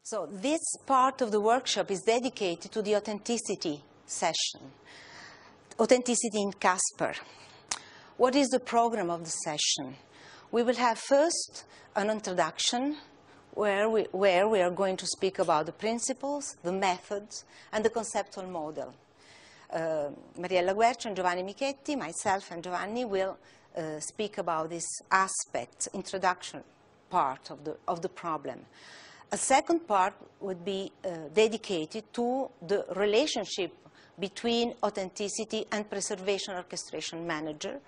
So this part of the workshop is dedicated to the authenticity session, authenticity in CASPAR. What is the program of the session? We will have first an introduction where we are going to speak about the principles, the methods, and the conceptual model. Mariella Guercio and Giovanni Michetti, myself and Giovanni, will speak about this aspect, introduction part of the problem. A second part would be dedicated to the relationship between authenticity and preservation orchestration manager.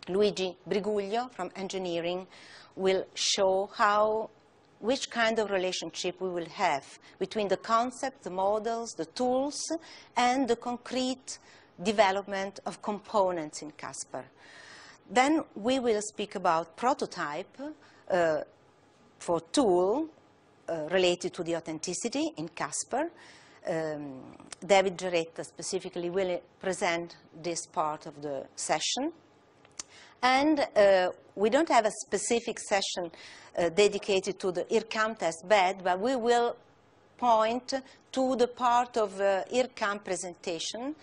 Luigi Briguglio from engineering will show which kind of relationship we will have between the concept, the models, the tools, and the concrete development of components in CASPAR. Then we will speak about prototype for tool related to the authenticity in CASPAR. David Giaretta specifically will present this part of the session. And we don't have a specific session dedicated to the IRCAM test bed, but we will point to the part of IRCAM presentation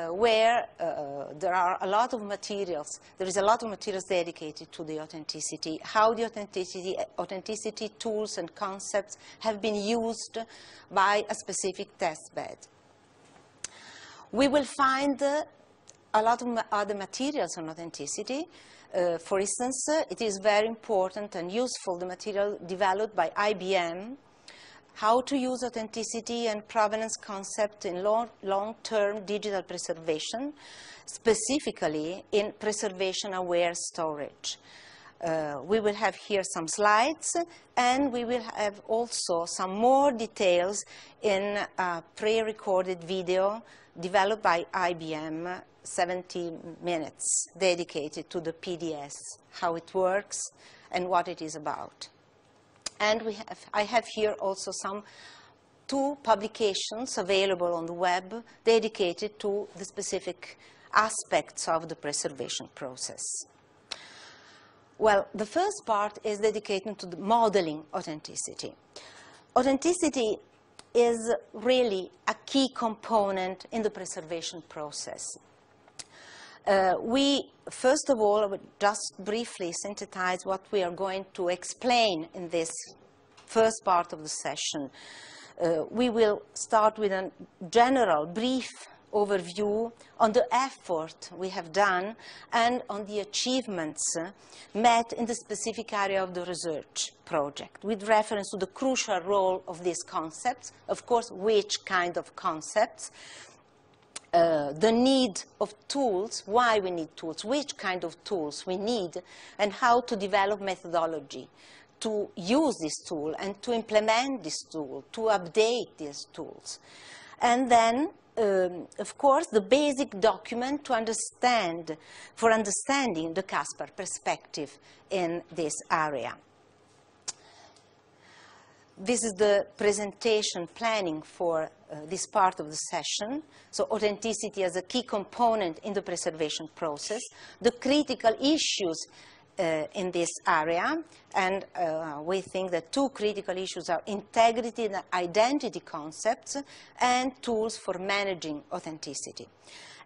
where there are a lot of materials. There is a lot of materials dedicated to the authenticity, how the authenticity tools and concepts have been used by a specific test bed. We will find a lot of other materials on authenticity. For instance, it is very important and useful, the material developed by IBM, how to use authenticity and provenance concept in long-term digital preservation, specifically in preservation-aware storage. We will have here some slides, and we will have also some more details in a pre-recorded video developed by IBM, 70 minutes dedicated to the PDS, how it works and what it is about. And I have here also two publications available on the web dedicated to the specific aspects of the preservation process. Well, the first part is dedicated to the modeling authenticity. Authenticity is really a key component in the preservation process. We, first of all, would just briefly synthesize what we are going to explain in this first part of the session. We will start with a general, brief overview on the effort we have done and on the achievements met in the specific area of the research project, with reference to the crucial role of these concepts, of course, which kind of concepts, the need of tools, why we need tools, which kind of tools we need, and how to develop methodology to use this tool and to implement this tool, to update these tools. And then, of course, the basic document to understanding the CASPAR perspective in this area. This is the presentation planning for this part of the session. So authenticity as a key component in the preservation process, the critical issues in this area, and we think that two critical issues are integrity and identity concepts and tools for managing authenticity.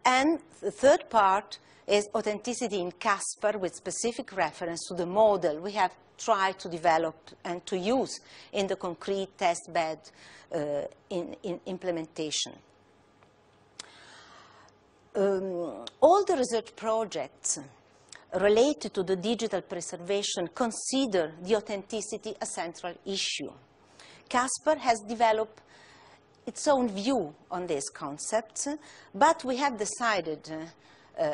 And the third part is authenticity in CASPAR with specific reference to the model we have tried to develop and to use in the concrete test bed in implementation. All the research projects related to the digital preservation consider the authenticity a central issue. CASPAR has developed its own view on these concepts, but we have decided,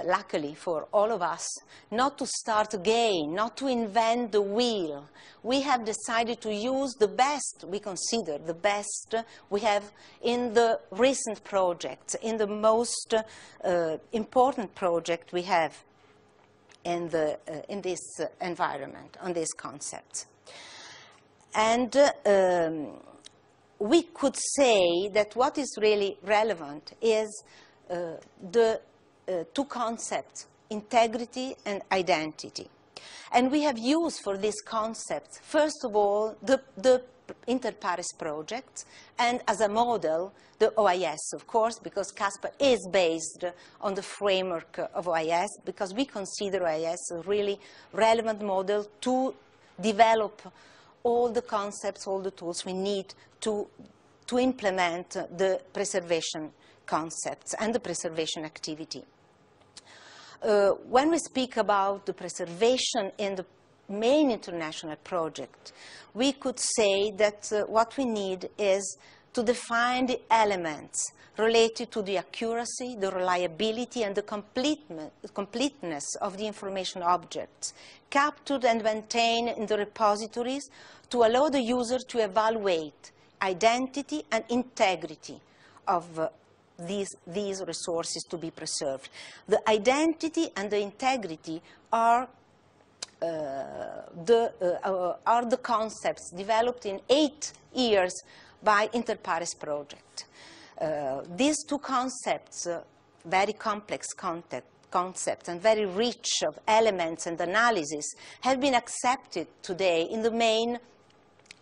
luckily for all of us, not to start again, not to invent the wheel. We have decided to use the best, we consider the best we have in the recent projects, in the most important project we have in this environment, on these concepts. And we could say that what is really relevant is the two concepts, integrity and identity. And we have used for this concept, first of all, the InterPARES projects, and as a model, the OAIS, of course, because CASPAR is based on the framework of OAIS, because we consider OAIS a really relevant model to develop all the concepts, all the tools we need to implement the preservation concepts and the preservation activity. When we speak about the preservation in the main international project, we could say that what we need is to define the elements related to the accuracy, the reliability, and the completeness of the information objects captured and maintained in the repositories to allow the user to evaluate identity and integrity of these resources to be preserved. The identity and the integrity are the concepts developed in 8 years by InterPARES project. These two concepts, very complex concepts and very rich of elements and analysis, have been accepted today in the main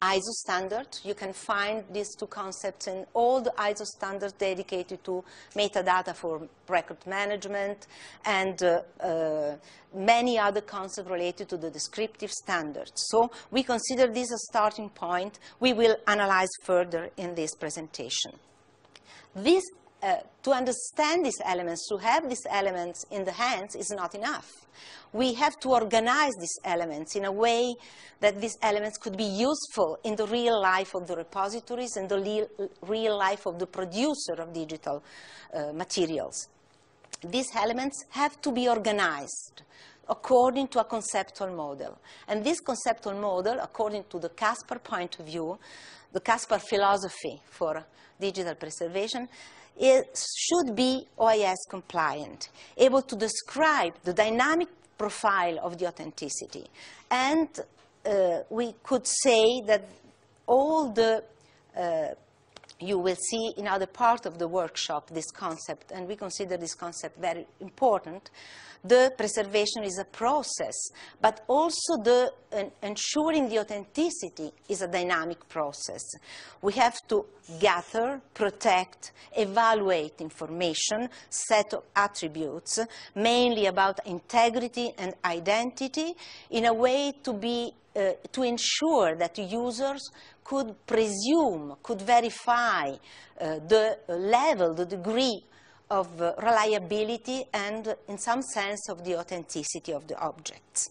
ISO standard. You can find these two concepts in all the ISO standards dedicated to metadata for record management and many other concepts related to the descriptive standards. So we consider this a starting point. We will analyze further in this presentation. To understand these elements, to have these elements in the hands is not enough. We have to organize these elements in a way that these elements could be useful in the real life of the repositories and the real life of the producer of digital materials. These elements have to be organized according to a conceptual model. And this conceptual model, according to the CASPAR point of view, the CASPAR philosophy for digital preservation, it should be OAIS compliant, able to describe the dynamic profile of the authenticity. And we could say that all the, you will see in other part of the workshop this concept, and we consider this concept very important. The preservation is a process, but also the ensuring the authenticity is a dynamic process. We have to gather, protect, evaluate information, set of attributes, mainly about integrity and identity, in a way to ensure that users could presume, could verify the level, the degree of reliability and, in some sense, of the authenticity of the objects.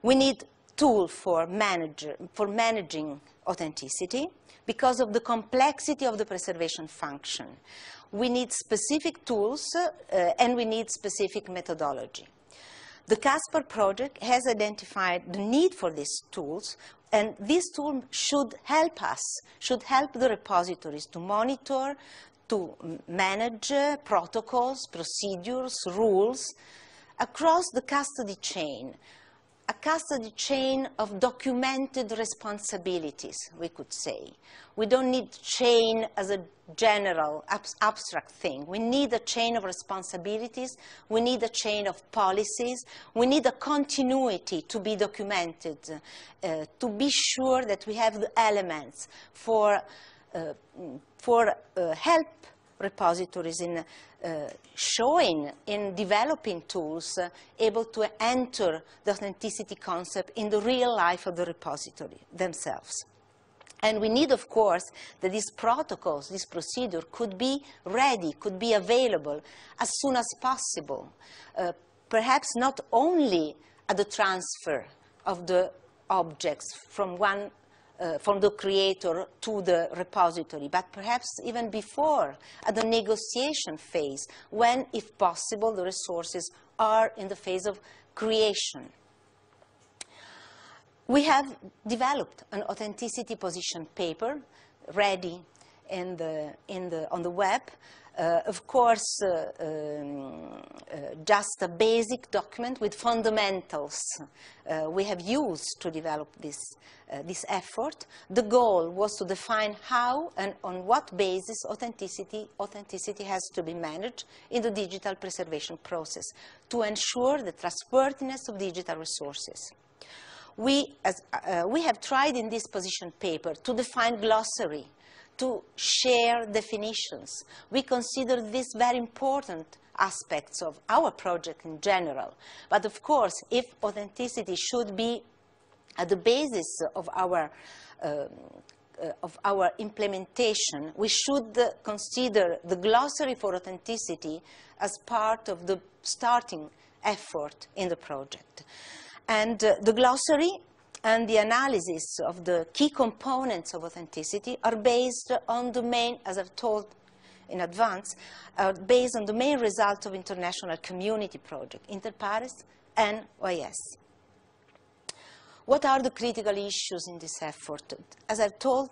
We need tools for managing authenticity because of the complexity of the preservation function. We need specific tools and we need specific methodology. The CASPAR project has identified the need for these tools, and these tools should help us, should help the repositories to monitor, to manage protocols, procedures, rules across the custody chain, a custody chain of documented responsibilities, we could say. We don't need chain as a general, abstract thing. We need a chain of responsibilities. We need a chain of policies. We need a continuity to be documented, to be sure that we have the elements for help repositories in showing, in developing tools able to enter the authenticity concept in the real life of the repository themselves. And we need, of course, that these protocols, this procedure could be ready, could be available as soon as possible. Perhaps not only at the transfer of the objects from the creator to the repository, but perhaps even before, at the negotiation phase, when, if possible, the resources are in the phase of creation. We have developed an authenticity position paper ready on the web. Of course, just a basic document with fundamentals we have used to develop this effort. The goal was to define how and on what basis authenticity has to be managed in the digital preservation process to ensure the trustworthiness of digital resources. We have tried in this position paper to define glossary, to share definitions. We consider this very important aspects of our project in general. But of course, if authenticity should be at the basis of our implementation, we should consider the glossary for authenticity as part of the starting effort in the project. And the glossary and the analysis of the key components of authenticity are based on the main, as I've told in advance, are based on the main results of international community project, InterPARES and OAIS. What are the critical issues in this effort? As I've told,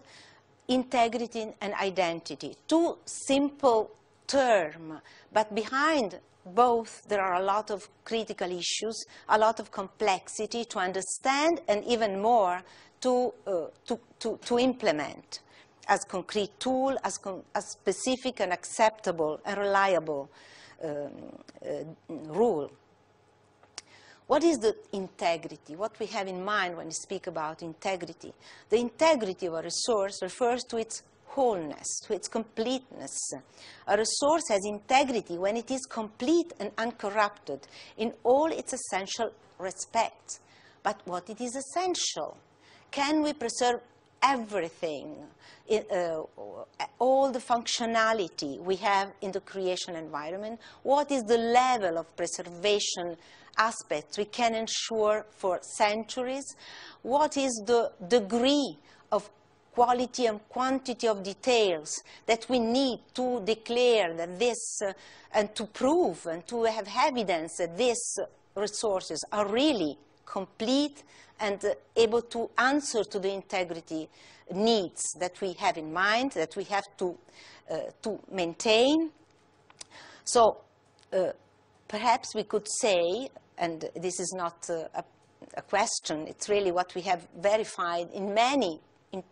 integrity and identity, two simple terms, but behind both there are a lot of critical issues, a lot of complexity to understand, and even more to implement as concrete tool, as specific and acceptable and reliable rule. What is the integrity? What we have in mind when we speak about integrity? The integrity of a resource refers to its wholeness, to its completeness. A resource has integrity when it is complete and uncorrupted in all its essential respects. But what it is essential? Can we preserve everything, all the functionality we have in the creation environment? What is the level of preservation aspects we can ensure for centuries? What is the degree of quality and quantity of details that we need to declare that this, and to prove and to have evidence that these resources are really complete and able to answer to the integrity needs that we have in mind, that we have to maintain? So perhaps we could say, and this is not a question, it's really what we have verified in many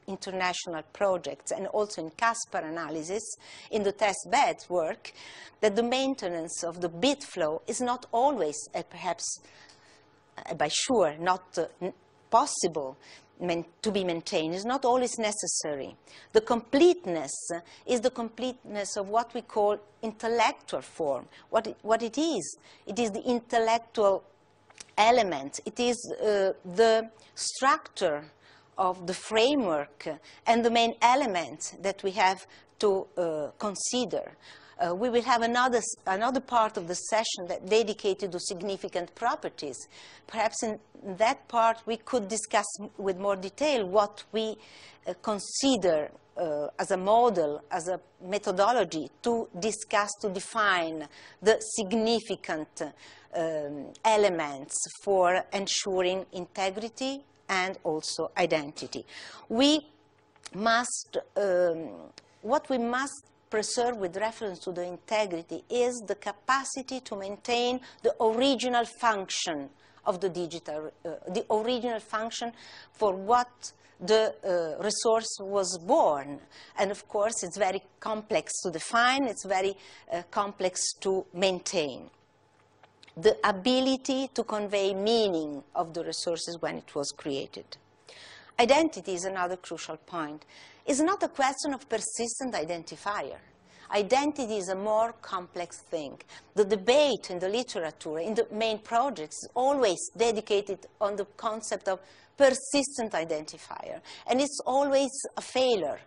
international projects and also in CASPAR analysis, in the test beds work, that the maintenance of the bit flow is not always, perhaps by sure, not possible to be maintained, is not always necessary. The completeness is the completeness of what we call intellectual form. What it is the intellectual element. It is the structure of the framework and the main element that we have to consider. We will have another part of the session that dedicated to significant properties. Perhaps in that part we could discuss with more detail what we consider as a model, as a methodology to discuss, to define the significant elements for ensuring integrity and also identity. We must, what we must preserve with reference to the integrity is the capacity to maintain the original function of the digital, the original function for what the resource was born. And of course, it's very complex to define, it's very complex to maintain. The ability to convey meaning of the resources when it was created. Identity is another crucial point. It's not a question of persistent identifier. Identity is a more complex thing. The debate in the literature, in the main projects, is always dedicated on the concept of persistent identifier. And it's always a failure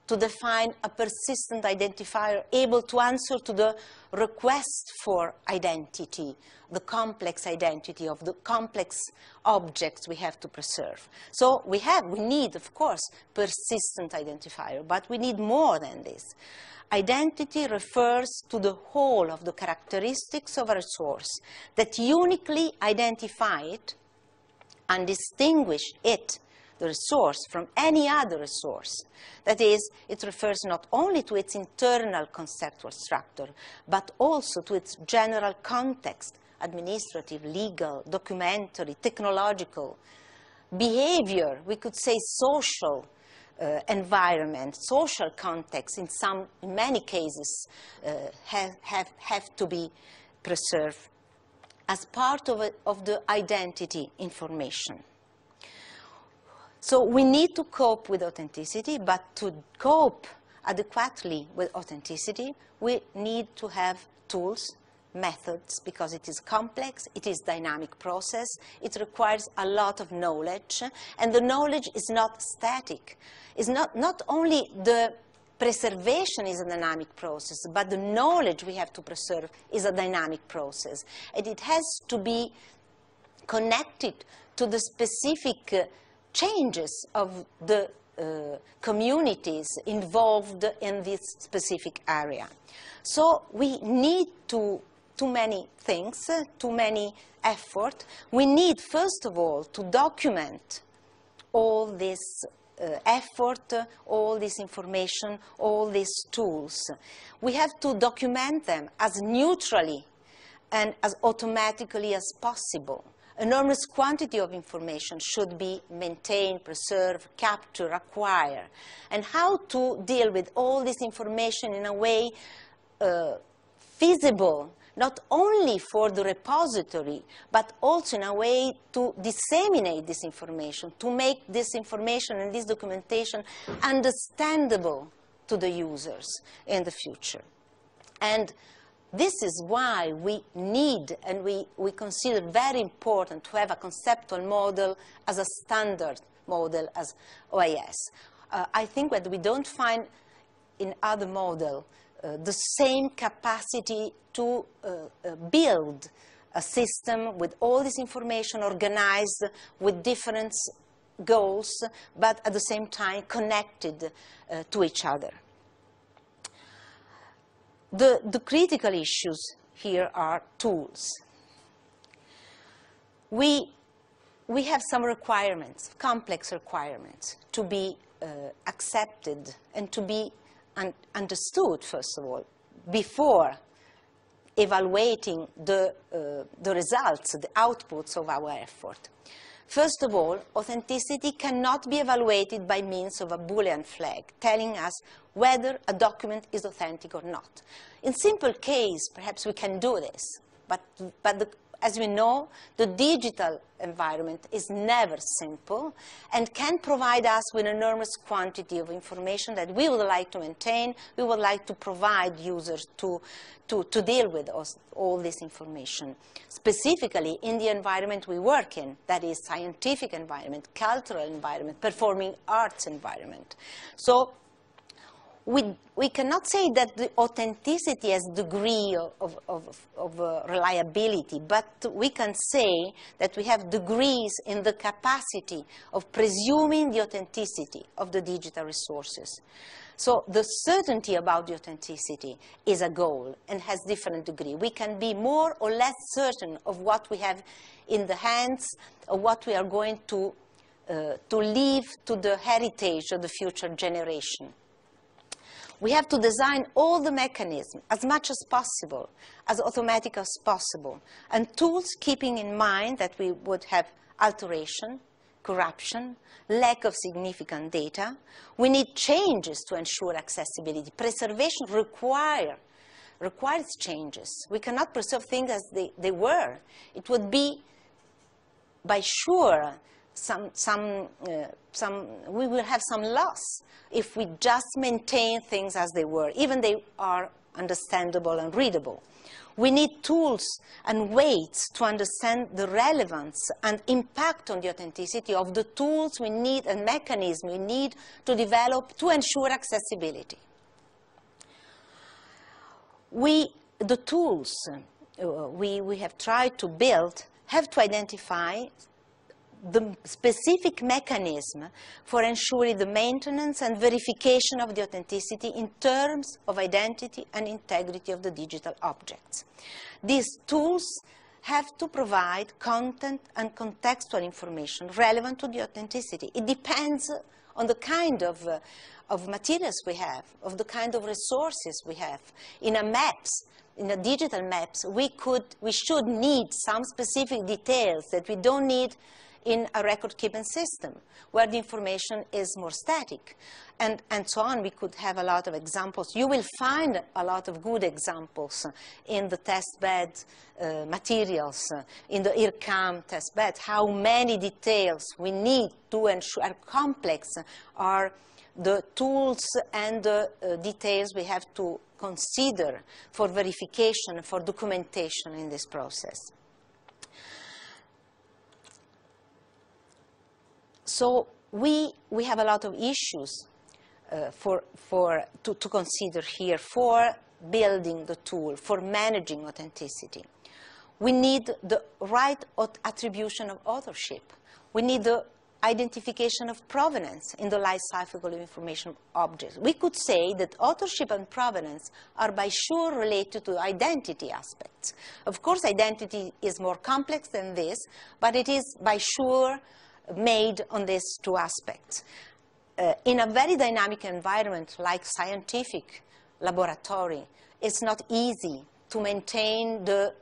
to define a persistent identifier able to answer to the request for identity, the complex identity of the complex objects we have to preserve. So we need, of course, persistent identifier, but we need more than this. Identity refers to the whole of the characteristics of a resource that uniquely identify it and distinguish it, the resource, from any other resource. That is, it refers not only to its internal conceptual structure, but also to its general context, administrative, legal, documentary, technological, behavior, we could say social environment, social context, in many cases, have to be preserved as part of the identity information. So we need to cope with authenticity, but to cope adequately with authenticity, we need to have tools, methods, because it is complex, it is dynamic process, it requires a lot of knowledge, and the knowledge is not static. It's not only the preservation is a dynamic process, but the knowledge we have to preserve is a dynamic process. And it has to be connected to the specific changes of the communities involved in this specific area. So we need too many things, too many effort. We need, first of all, to document all this effort, all this information, all these tools. We have to document them as neutrally and as automatically as possible. Enormous quantity of information should be maintained, preserved, captured, acquired. And how to deal with all this information in a way feasible, not only for the repository, but also in a way to disseminate this information, to make this information and this documentation understandable to the users in the future. And this is why we need and we consider very important to have a conceptual model as a standard model as OAIS. I think that we don't find in other models the same capacity to build a system with all this information organized with different goals, but at the same time connected to each other. The critical issues here are tools. We have some requirements, complex requirements, to be accepted and to be understood, first of all, before evaluating the results, the outputs of our effort. First of all, authenticity cannot be evaluated by means of a Boolean flag telling us whether a document is authentic or not. In simple case, perhaps we can do this, but as we know, the digital environment is never simple and can provide us with an enormous quantity of information that we would like to maintain, we would like to provide users to deal with all this information. Specifically in the environment we work in, that is scientific environment, cultural environment, performing arts environment. So we cannot say that the authenticity has degree of reliability, but we can say that we have degrees in the capacity of presuming the authenticity of the digital resources. So the certainty about the authenticity is a goal and has different degree. We can be more or less certain of what we have in the hands, of what we are going to leave to the heritage of the future generation. We have to design all the mechanisms as much as possible, as automatic as possible, and tools keeping in mind that we would have alteration, corruption, lack of significant data. We need changes to ensure accessibility. Preservation requires changes. We cannot preserve things as they were. It would be, by sure, we will have some loss if we just maintain things as they were, even they are understandable and readable. We need tools and weights to understand the relevance and impact on the authenticity of the tools we need and mechanisms we need to develop to ensure accessibility. The tools we have tried to build have to identify the specific mechanism for ensuring the maintenance and verification of the authenticity in terms of identity and integrity of the digital objects. These tools have to provide content and contextual information relevant to the authenticity. It depends on the kind of materials we have, of the kind of resources we have. In a digital maps, we should need some specific details that we don't need in a record-keeping system, where the information is more static, and so on. We could have a lot of examples. You will find a lot of good examples in the testbed materials, in the IRCAM testbed, how many details we need to ensure, are complex, are the tools and the details we have to consider for verification, for documentation in this process. So we have a lot of issues to consider here for building the tool, for managing authenticity. We need the right attribution of authorship. We need the identification of provenance in the life cycle of information objects. We could say that authorship and provenance are by sure related to identity aspects. Of course, identity is more complex than this, but it is by sure made on these two aspects. In a very dynamic environment like scientific laboratory, it's not easy to maintain the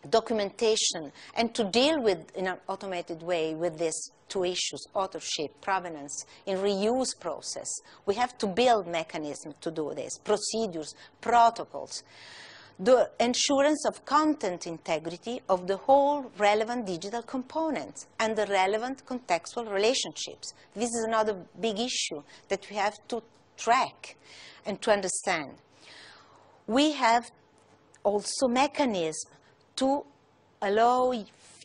documentation and to deal with, in an automated way, with these two issues, authorship, provenance, in reuse process. We have to build mechanisms to do this, procedures, protocols. The assurance of content integrity of the whole relevant digital components and the relevant contextual relationships. This is another big issue that we have to track and to understand. We have also mechanisms to allow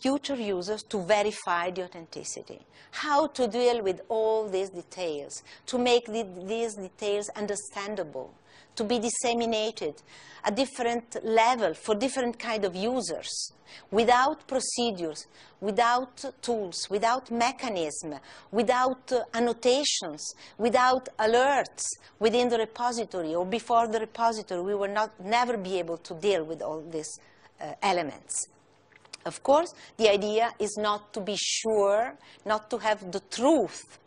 future users to verify the authenticity. How to deal with all these details, to make these details understandable, to be disseminated at different level for different kind of users, without procedures, without tools, without mechanism, without annotations, without alerts within the repository or before the repository. We will never be able to deal with all these elements. Of course, the idea is not to be sure, not to have the truth,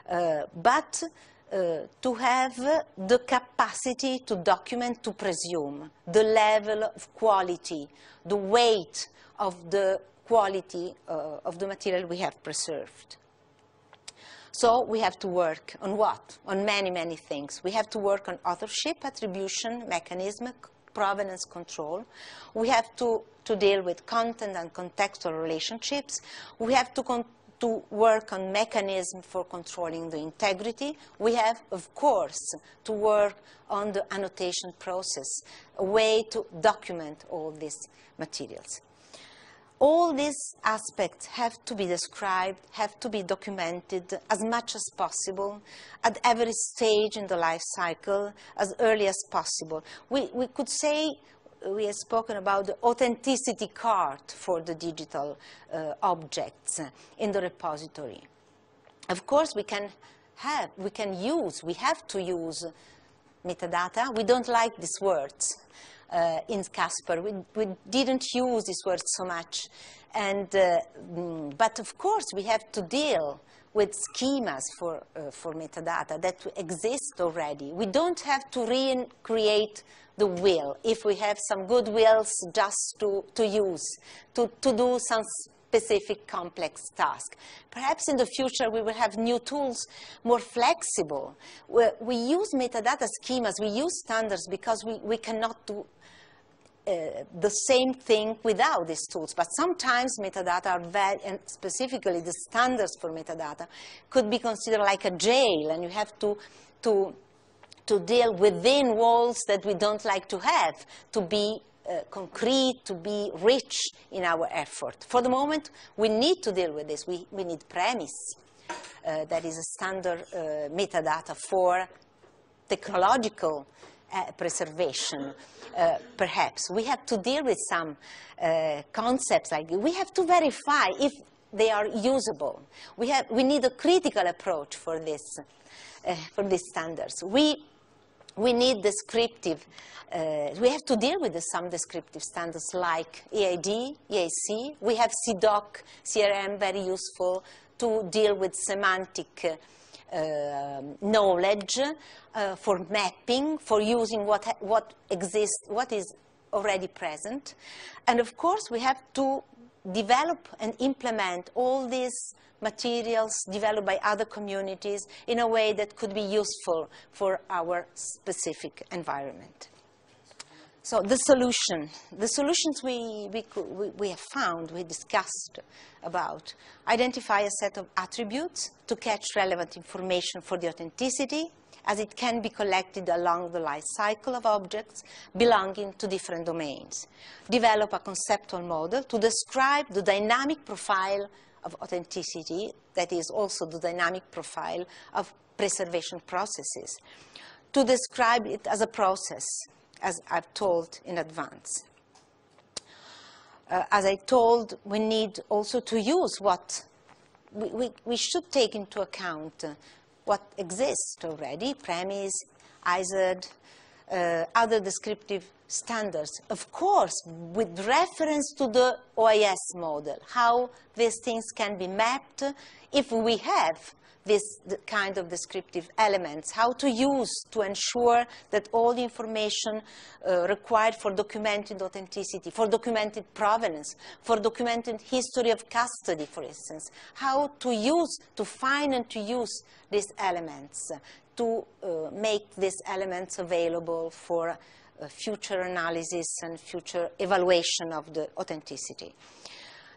but to have the capacity to document, to presume the level of quality, the weight of the quality of the material we have preserved. So we have to work on what? On many, many things. We have to work on authorship, attribution, mechanism, provenance control. We have to deal with content and contextual relationships. We have to work on mechanism for controlling the integrity. We have, of course, to work on the annotation process, a way to document all these materials. All these aspects have to be described, have to be documented as much as possible, at every stage in the life cycle, as early as possible. We could say, we have spoken about the authenticity card for the digital objects in the repository. Of course, we have to use metadata. We don't like these words in CASPAR. We didn't use these words so much. But of course, we have to deal with schemas for metadata that exist already. We don't have to recreate the wheel if we have some good wheels just to use, to do some specific complex task. Perhaps in the future we will have new tools, more flexible. We use metadata schemas, we use standards because we cannot do the same thing without these tools. But sometimes metadata are very, and specifically the standards for metadata, could be considered like a jail, and you have to deal within walls that we don't like to have, to be concrete, to be rich in our effort. For the moment, we need to deal with this. We need premise. That is a standard metadata for technological preservation, perhaps. We have to deal with some concepts like we have to verify if they are usable. We need a critical approach for these standards. We need descriptive, we have to deal with some descriptive standards like EID, EAC. We have CDOC, CRM, very useful to deal with semantic knowledge, for mapping, for using what exists, what is already present. And of course, we have to develop and implement all these materials developed by other communities in a way that could be useful for our specific environment. So the solutions we have found, we discussed about, identify a set of attributes to catch relevant information for the authenticity, as it can be collected along the life cycle of objects belonging to different domains. Develop a conceptual model to describe the dynamic profile of authenticity, that is also the dynamic profile of preservation processes. To describe it as a process, as I've told in advance. As I told, we need also to use what we should take into account what exists already, premise, ISAD, other descriptive standards, of course, with reference to the OAIS model, how these things can be mapped if we have this kind of descriptive elements, how to use to ensure that all the information required for documented authenticity, for documented provenance, for documented history of custody, for instance, how to use, to find and to use these elements, to make these elements available for future analysis and future evaluation of the authenticity.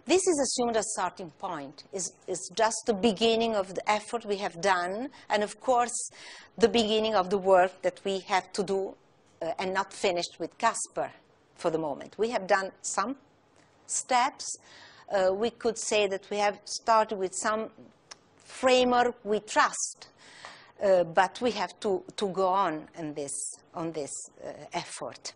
This is assumed as starting point. It's just the beginning of the effort we have done, and of course, the beginning of the work that we have to do and not finished with CASPAR for the moment. We have done some steps. We could say that we have started with some framework we trust, but we have to go on in this effort.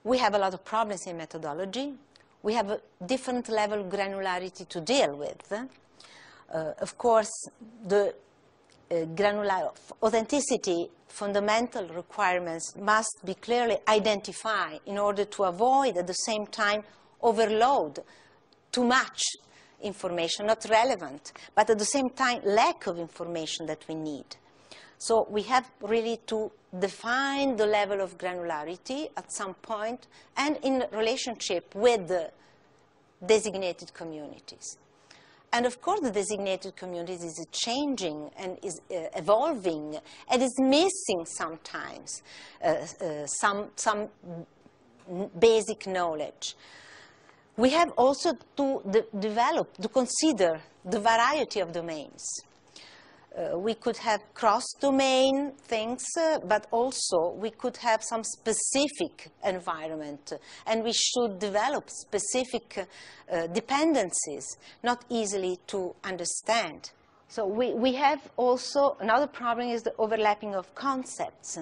We have a lot of problems in methodology. We have a different level of granularity to deal with. Of course, the granular authenticity fundamental requirements must be clearly identified in order to avoid, at the same time, overload too much information, not relevant, but at the same time, lack of information that we need. So we have really to define the level of granularity at some point and in relationship with the designated communities. And of course, the designated communities is changing and is evolving and is missing sometimes some basic knowledge. We have also to consider the variety of domains. We could have cross-domain things, but also we could have some specific environment, and we should develop specific dependencies, not easily to understand. So we have also, another problem is the overlapping of concepts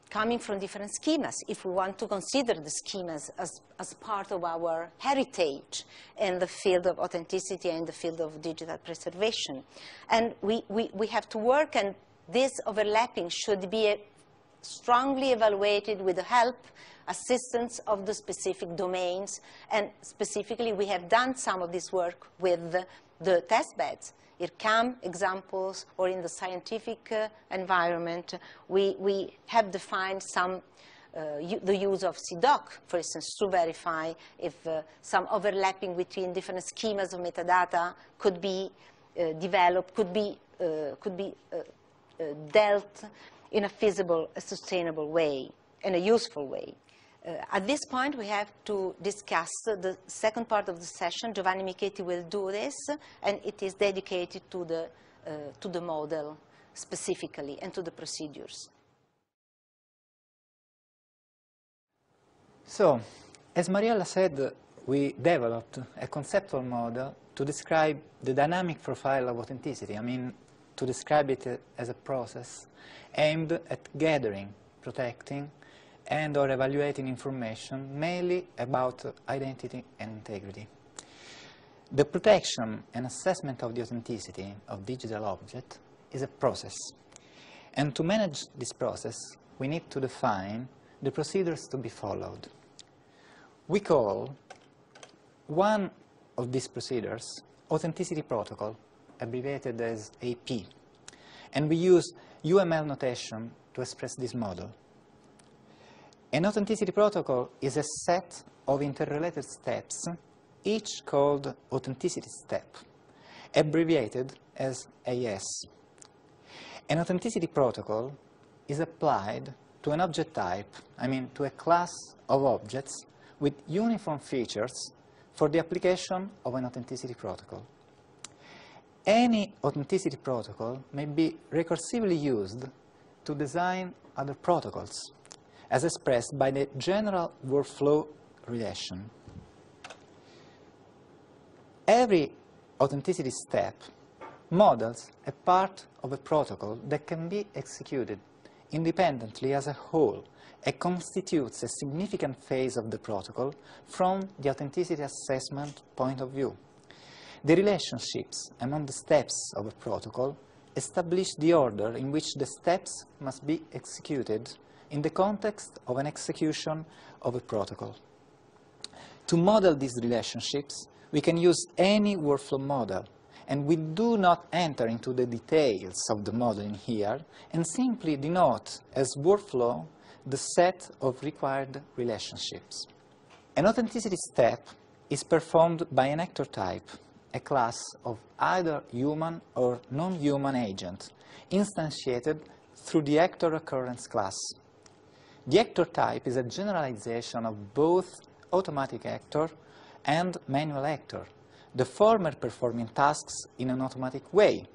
coming from different schemas, if we want to consider the schemas as part of our heritage in the field of authenticity and the field of digital preservation. And we have to work, and this overlapping should be strongly evaluated with the help, assistance of the specific domains. And specifically, we have done some of this work with the testbeds. IRCAM examples, or in the scientific environment, we have defined some, the use of CDOC, for instance, to verify if some overlapping between different schemas of metadata could be developed, could be dealt in a feasible, a sustainable way, in a useful way. At this point, we have to discuss the second part of the session. Giovanni Michetti will do this, and it is dedicated to the model specifically and to the procedures. So, as Mariella said, we developed a conceptual model to describe the dynamic profile of authenticity. I mean, to describe it as a process aimed at gathering, protecting, and or evaluating information mainly about identity and integrity. The protection and assessment of the authenticity of digital object is a process. And to manage this process, we need to define the procedures to be followed. We call one of these procedures authenticity protocol, abbreviated as AP. And we use UML notation to express this model. An authenticity protocol is a set of interrelated steps, each called authenticity step, abbreviated as AS. An authenticity protocol is applied to an object type, to a class of objects with uniform features for the application of an authenticity protocol. Any authenticity protocol may be recursively used to design other protocols, as expressed by the general workflow relation. Every authenticity step models a part of a protocol that can be executed independently as a whole and constitutes a significant phase of the protocol from the authenticity assessment point of view. The relationships among the steps of a protocol establish the order in which the steps must be executed in the context of an execution of a protocol. To model these relationships, we can use any workflow model, and we do not enter into the details of the modeling here, and simply denote as workflow the set of required relationships. An authenticity step is performed by an actor type, a class of either human or non-human agent, instantiated through the actor occurrence class. The actor type is a generalization of both automatic actor and manual actor, the former performing tasks in an automatic way,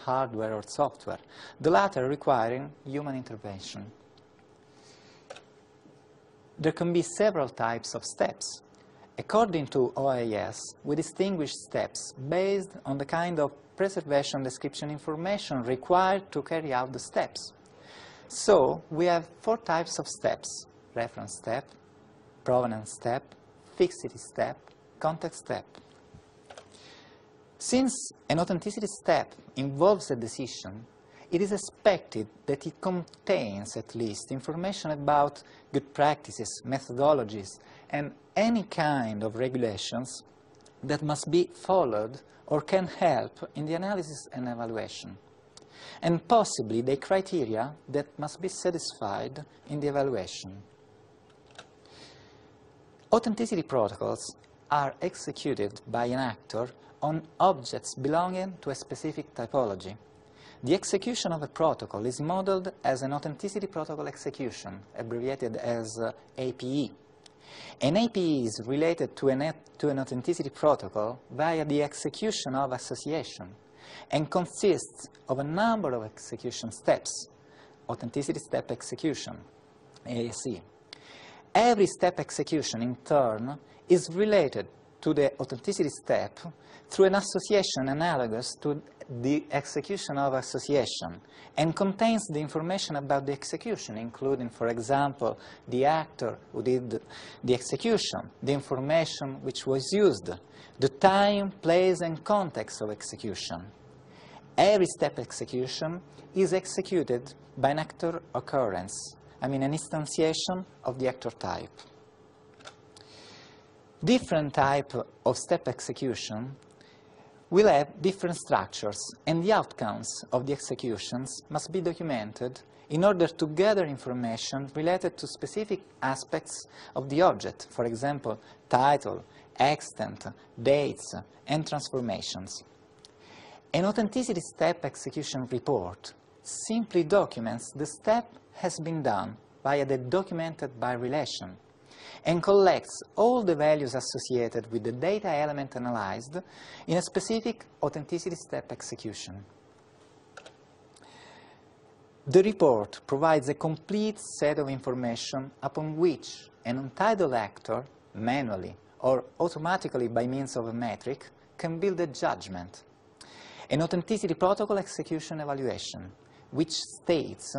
hardware or software, the latter requiring human intervention. There can be several types of steps. According to OAIS, we distinguish steps based on the kind of preservation description information required to carry out the steps. So, we have 4 types of steps: reference step, provenance step, fixity step, context step. Since an authenticity step involves a decision, it is expected that it contains at least information about good practices, methodologies, and any kind of regulations that must be followed or can help in the analysis and evaluation, and possibly the criteria that must be satisfied in the evaluation. Authenticity protocols are executed by an actor on objects belonging to a specific typology. The execution of a protocol is modeled as an authenticity protocol execution, abbreviated as APE. An APE is related to an authenticity protocol via the execution of association and consists of a number of execution steps, authenticity step execution, ASE. Every step execution, in turn, is related to the authenticity step through an association analogous to the execution of association, and contains the information about the execution, including, for example, the actor who did the execution, the information which was used, the time, place, and context of execution. Every step execution is executed by an actor occurrence, an instantiation of the actor type. Different type of step execution will have different structures, and the outcomes of the executions must be documented in order to gather information related to specific aspects of the object, for example, title, extent, dates, and transformations. An authenticity step execution report simply documents the step has been done via the documented by relation, and collects all the values associated with the data element analyzed in a specific authenticity step execution. The report provides a complete set of information upon which an untitled actor, manually or automatically by means of a metric, can build a judgment. An authenticity protocol execution evaluation, which states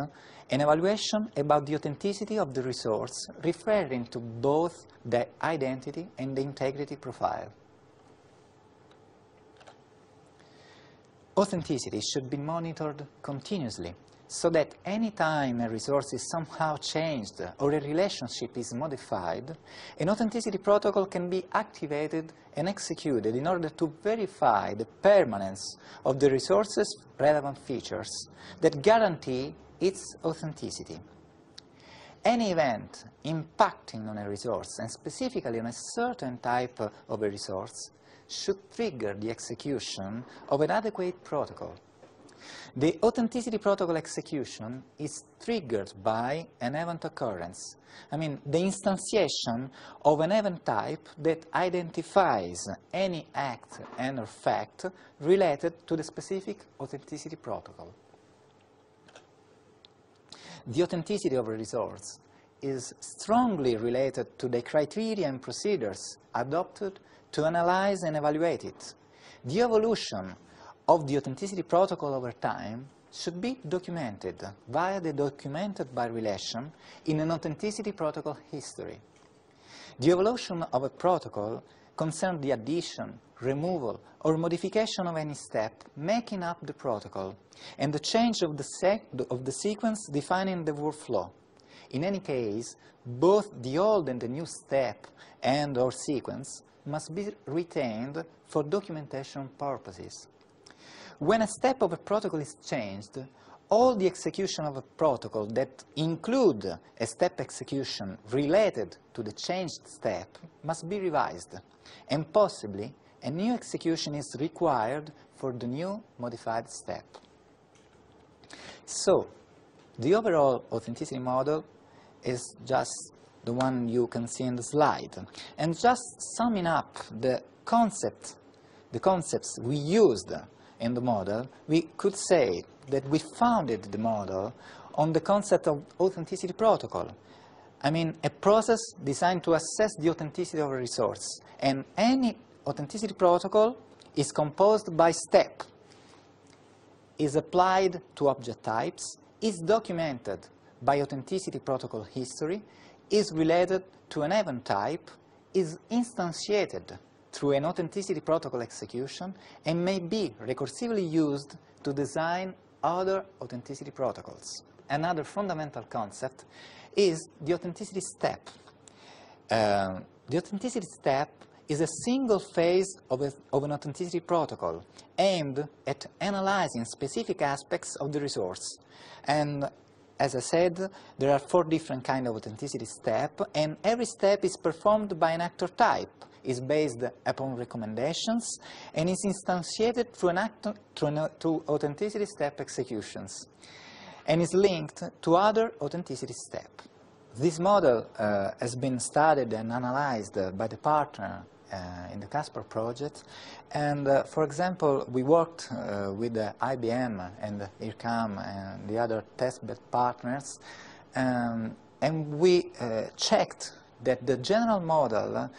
an evaluation about the authenticity of the resource, referring to both the identity and the integrity profile. Authenticity should be monitored continuously, so that any time a resource is somehow changed or a relationship is modified, an authenticity protocol can be activated and executed in order to verify the permanence of the resource's relevant features that guarantee its authenticity. any event impacting on a resource, and specifically on a certain type of a resource, should trigger the execution of an adequate protocol. The authenticity protocol execution is triggered by an event occurrence. I mean, the instantiation of an event type that identifies any act and or fact related to the specific authenticity protocol. The authenticity of a resource is strongly related to the criteria and procedures adopted to analyze and evaluate it. The evolution of the authenticity protocol over time should be documented via the documented by relation in an authenticity protocol history. The evolution of a protocol concerns the addition, removal, or modification of any step making up the protocol, and the change of the sequence defining the workflow. In any case, both the old and the new step and or sequence must be retained for documentation purposes. When a step of a protocol is changed, all the execution of a protocol that include a step execution related to the changed step must be revised, and possibly a new execution is required for the new modified step. So, the overall authenticity model is just the one you can see in the slide. And just summing up the concepts we used in the model, we could say that we founded the model on the concept of authenticity protocol. I mean, a process designed to assess the authenticity of a resource. And any authenticity protocol is composed by step, is applied to object types, is documented by authenticity protocol history, is related to an event type, is instantiated through an authenticity protocol execution, and may be recursively used to design other authenticity protocols. Another fundamental concept is the authenticity step. The authenticity step is a single phase of an authenticity protocol aimed at analyzing specific aspects of the resource. And as I said, there are 4 different kinds of authenticity steps, and every step is performed by an actor type, is based upon recommendations, and is instantiated through authenticity step executions, and is linked to other authenticity steps. This model has been studied and analyzed by the partner in the CASPAR project, and for example, we worked with IBM and IRCAM and the other testbed partners, and we checked that the general model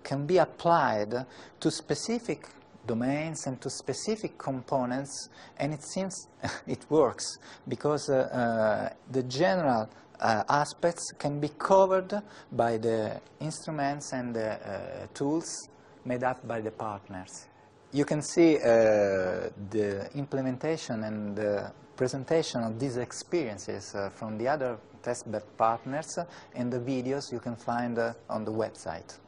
can be applied to specific domains and to specific components, and it seems it works, because the general aspects can be covered by the instruments and the tools made up by the partners. You can see the implementation and the presentation of these experiences from the other testbed partners in the videos you can find on the website.